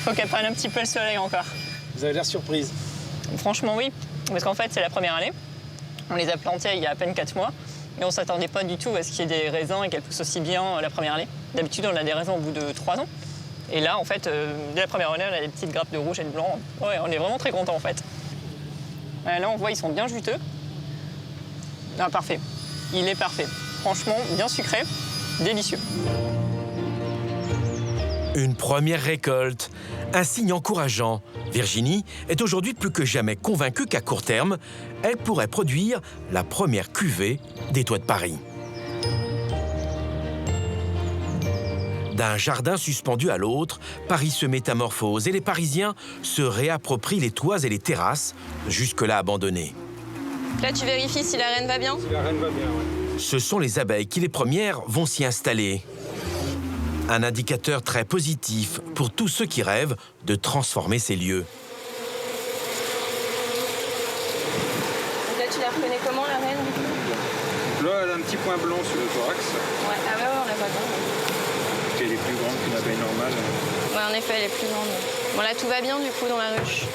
Faut qu'elle prenne un petit peu le soleil encore. Vous avez l'air surprise. Franchement, oui. Parce qu'en fait, c'est la première année. On les a plantés il y a à peine 4 mois. Et on ne s'attendait pas du tout à ce qu'il y ait des raisins et qu'elles poussent aussi bien la première année. D'habitude, on a des raisins au bout de 3 ans. Et là, en fait, dès la première année, on a des petites grappes de rouge et de blanc. Ouais, on est vraiment très contents, en fait. Là, on voit, ils sont bien juteux. Ah, parfait. Il est parfait. Franchement, bien sucré, délicieux. Une première récolte, un signe encourageant. Virginie est aujourd'hui plus que jamais convaincue qu'à court terme, elle pourrait produire la première cuvée des Toits de Paris. D'un jardin suspendu à l'autre, Paris se métamorphose et les Parisiens se réapproprient les toits et les terrasses, jusque-là abandonnés. Là, tu vérifies si la reine va bien? Si la reine va bien, oui. Ce sont les abeilles qui, les premières, vont s'y installer. Un indicateur très positif pour tous ceux qui rêvent de transformer ces lieux. Là, tu la reconnais comment, la reine? Là, elle a un petit point blanc sur le thorax. Ouais, ah ouais, on la voit bien. Elle est plus grande qu'une abeille normale. Ouais, en effet, elle est plus grande. Bon, là, tout va bien, du coup, dans la ruche.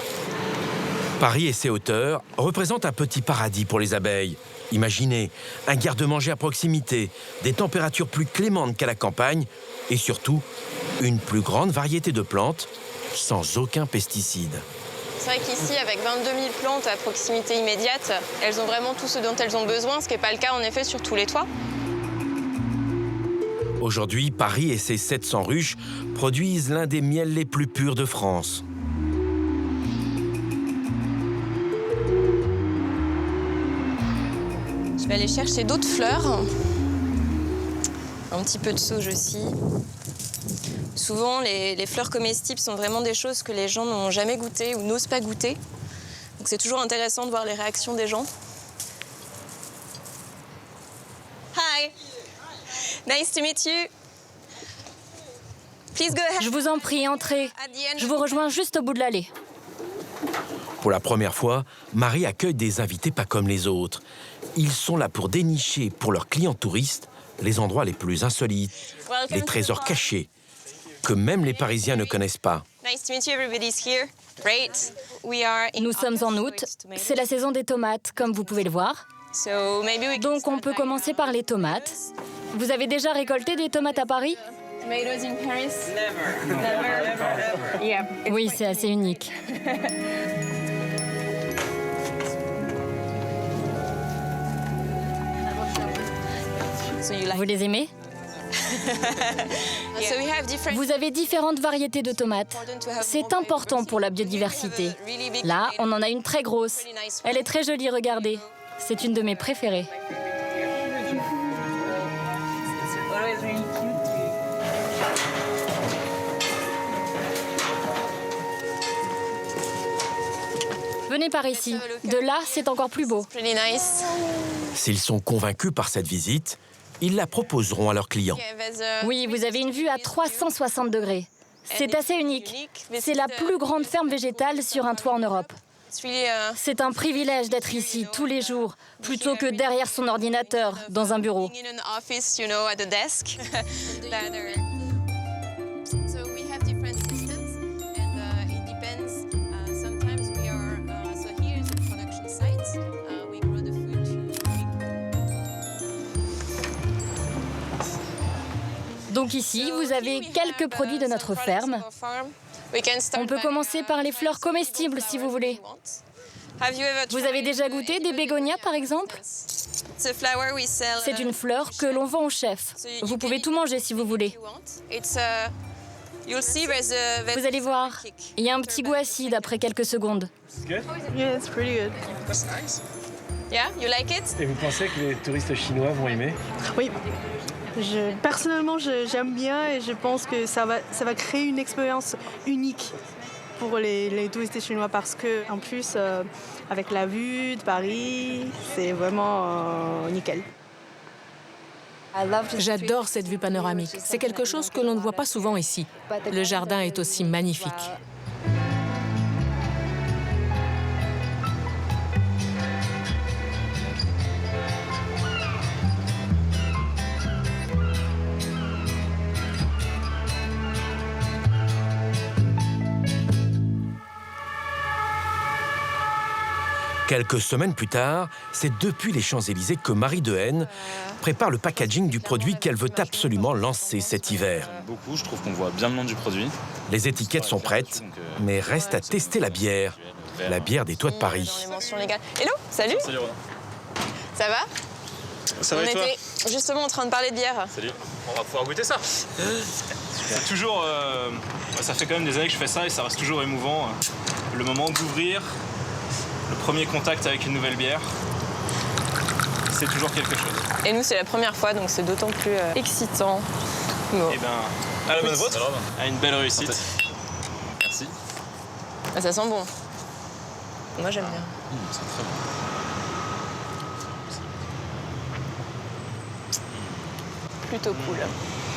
Paris et ses hauteurs représentent un petit paradis pour les abeilles. Imaginez un garde-manger à proximité, des températures plus clémentes qu'à la campagne et surtout une plus grande variété de plantes sans aucun pesticide. C'est vrai qu'ici, avec 22 000 plantes à proximité immédiate, elles ont vraiment tout ce dont elles ont besoin, ce qui n'est pas le cas en effet sur tous les toits. Aujourd'hui, Paris et ses 700 ruches produisent l'un des miels les plus purs de France. Je vais aller chercher d'autres fleurs. Un petit peu de sauge aussi. Souvent, les fleurs comestibles sont vraiment des choses que les gens n'ont jamais goûtées ou n'osent pas goûter. Donc c'est toujours intéressant de voir les réactions des gens. Hi! Nice to meet you. Please go ahead. Je vous en prie, entrez. Je vous rejoins juste au bout de l'allée. Pour la première fois, Marie accueille des invités pas comme les autres. Ils sont là pour dénicher pour leurs clients touristes les endroits les plus insolites, les trésors cachés que même les Parisiens ne connaissent pas. Nous sommes en août, c'est la saison des tomates, comme vous pouvez le voir. Donc on peut commencer par les tomates. Vous avez déjà récolté des tomates à Paris? Oui, c'est assez unique. Vous les aimez? Vous avez différentes variétés de tomates. C'est important pour la biodiversité. Là, on en a une très grosse. Elle est très jolie, regardez. C'est une de mes préférées. Venez par ici. De là, c'est encore plus beau. S'ils sont convaincus par cette visite, ils la proposeront à leurs clients. Oui, vous avez une vue à 360 degrés. C'est assez unique. C'est la plus grande ferme végétale sur un toit en Europe. C'est un privilège d'être ici tous les jours, plutôt que derrière son ordinateur, dans un bureau. Donc ici, vous avez quelques produits de notre ferme. On peut commencer par les fleurs comestibles, si vous voulez. Vous avez déjà goûté des bégonias, par exemple? C'est une fleur que l'on vend au chef. Vous pouvez tout manger si vous voulez. Vous allez voir, il y a un petit goût acide après quelques secondes. Yeah, it's pretty good. Yeah, you like it? Et vous pensez que les touristes chinois vont aimer? Oui. Personnellement, j'aime bien et je pense que ça va créer une expérience unique pour les touristes chinois parce que, en plus, avec la vue de Paris, c'est vraiment nickel. J'adore cette vue panoramique. C'est quelque chose que l'on ne voit pas souvent ici. Le jardin est aussi magnifique. Quelques semaines plus tard, c'est depuis les Champs-Élysées que Marie Dehaene prépare le packaging du produit qu'elle veut absolument lancer cet hiver. Beaucoup, je trouve qu'on voit bien le nom du produit. Les étiquettes sont prêtes, mais reste à tester la bière des Toits de Paris. Hello, salut. Salut Romain. Ça va? Ça va On et toi? était justement en train de parler de bière. Salut. On va pouvoir goûter ça. C'est toujours... ça fait quand même des années que je fais ça et ça reste toujours émouvant. Le moment d'ouvrir, le premier contact avec une nouvelle bière, c'est toujours quelque chose. Et nous, c'est la première fois, donc c'est d'autant plus excitant. Bon. Et ben, à la bonne vôtre, à une belle réussite. Merci. Ah, ça sent bon. Moi, j'aime bien. C'est très bon. Plutôt cool.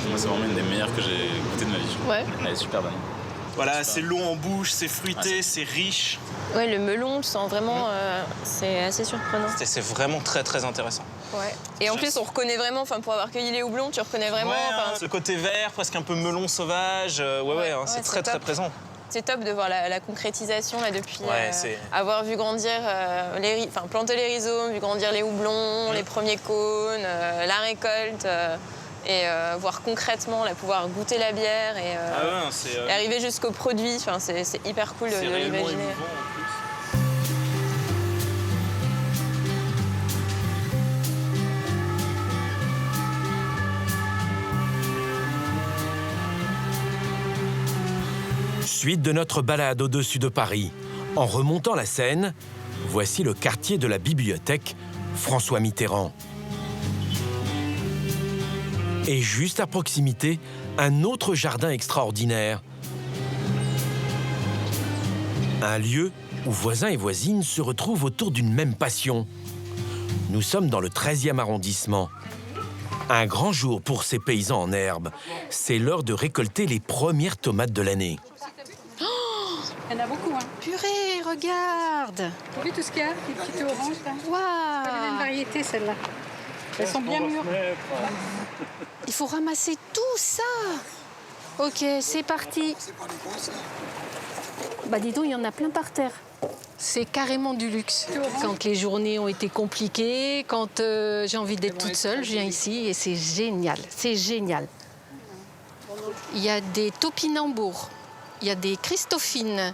Moi, c'est vraiment une des meilleures que j'ai goûtées de ma vie. Ouais. Elle est super bonne. Voilà, c'est long en bouche, c'est fruité, c'est riche. Ouais, le melon, tu sens vraiment, c'est assez surprenant. C'est vraiment très très intéressant. Ouais. Et en plus, on reconnaît vraiment, pour avoir cueilli les houblons, tu reconnais vraiment. Ce côté vert, presque un peu melon sauvage, c'est très très présent. C'est top de voir la concrétisation là depuis avoir vu grandir planter les rhizomes, vu grandir les houblons, les premiers cônes, la récolte. Et voir concrètement, pouvoir goûter la bière et arriver jusqu'au produit. C'est hyper cool de l'imaginer. Suite de notre balade au-dessus de Paris. En remontant la Seine, voici le quartier de la bibliothèque François Mitterrand. Et juste à proximité, un autre jardin extraordinaire. Un lieu où voisins et voisines se retrouvent autour d'une même passion. Nous sommes dans le 13e arrondissement. Un grand jour pour ces paysans en herbe. C'est l'heure de récolter les premières tomates de l'année. Il y en a beaucoup, hein. Purée, regarde! T'as vu tout ce qu'il y a? Les petites oranges, là? Waouh! C'est pas la même variété, celles-là. Elles sont bien mûres. Il faut ramasser tout ça! Ok, c'est parti. Bah dis donc, il y en a plein par terre. C'est carrément du luxe. Quand les journées ont été compliquées, quand j'ai envie d'être toute seule, je viens ici et c'est génial. C'est génial. Il y a des topinambours, il y a des christophines,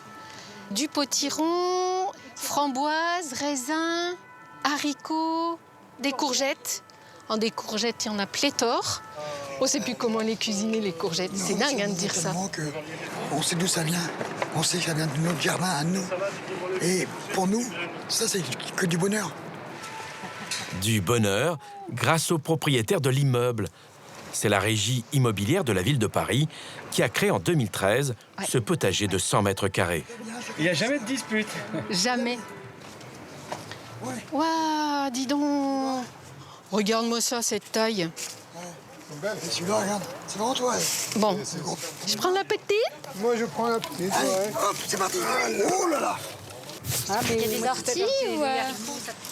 du potiron, framboises, raisins, haricots, des courgettes. En des courgettes, il y en a pléthore. On ne sait plus comment les cuisiner, les courgettes. C'est dingue de dire ça. On sait d'où ça vient. On sait que ça vient de notre jardin à nous. Et pour nous, ça, c'est que du bonheur. Du bonheur grâce aux propriétaires de l'immeuble. C'est la régie immobilière de la ville de Paris qui a créé en 2013 ce potager de 100 mètres carrés. Il n'y a jamais de dispute. Jamais. Waouh, dis donc. Regarde-moi ça, cette taille. Et celui-là, regarde, c'est grand, toi. Bon, je prends la petite. Moi, je prends la petite. Allez, hop, c'est parti. Oh là là. Il y a des orties ou...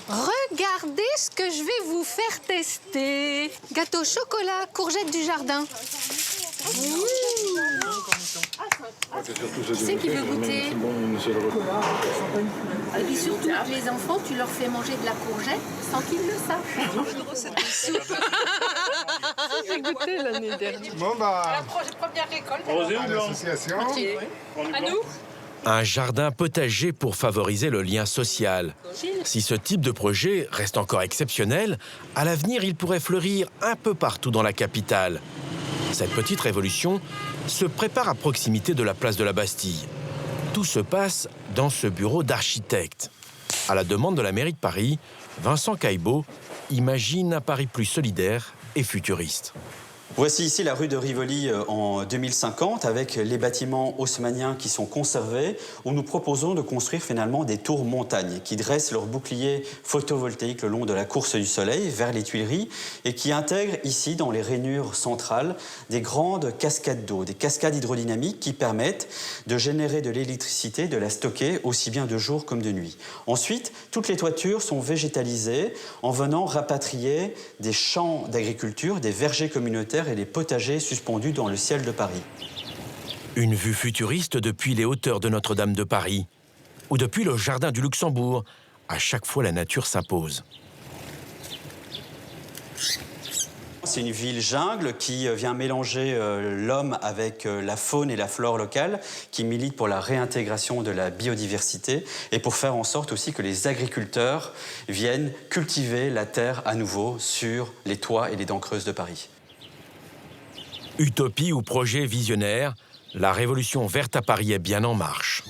Regardez ce que je vais vous faire tester. Gâteau chocolat, courgette du jardin. Qui c'est qui veut goûter? Et puis surtout, les enfants, tu leur fais manger de la courgette sans qu'ils le savent. J'ai goûté l'année dernière. Bon, bah... À la première récolte. Rosé ou blanc? L'association. À nous? Un jardin potager pour favoriser le lien social. Si ce type de projet reste encore exceptionnel, à l'avenir, il pourrait fleurir un peu partout dans la capitale. Cette petite révolution se prépare à proximité de la place de la Bastille. Tout se passe dans ce bureau d'architecte. À la demande de la mairie de Paris, Vincent Caillebout imagine un Paris plus solidaire et futuriste. Voici ici la rue de Rivoli en 2050 avec les bâtiments haussmanniens qui sont conservés où nous proposons de construire finalement des tours montagnes qui dressent leur bouclier photovoltaïque le long de la course du soleil vers les Tuileries et qui intègrent ici dans les rainures centrales des grandes cascades d'eau, des cascades hydrodynamiques qui permettent de générer de l'électricité, de la stocker aussi bien de jour comme de nuit. Ensuite, toutes les toitures sont végétalisées en venant rapatrier des champs d'agriculture, des vergers communautaires et les potagers suspendus dans le ciel de Paris. Une vue futuriste depuis les hauteurs de Notre-Dame de Paris ou depuis le jardin du Luxembourg. À chaque fois, la nature s'impose. C'est une ville jungle qui vient mélanger l'homme avec la faune et la flore locale, qui milite pour la réintégration de la biodiversité et pour faire en sorte aussi que les agriculteurs viennent cultiver la terre à nouveau sur les toits et les dents creuses de Paris. Utopie ou projet visionnaire, la révolution verte à Paris est bien en marche.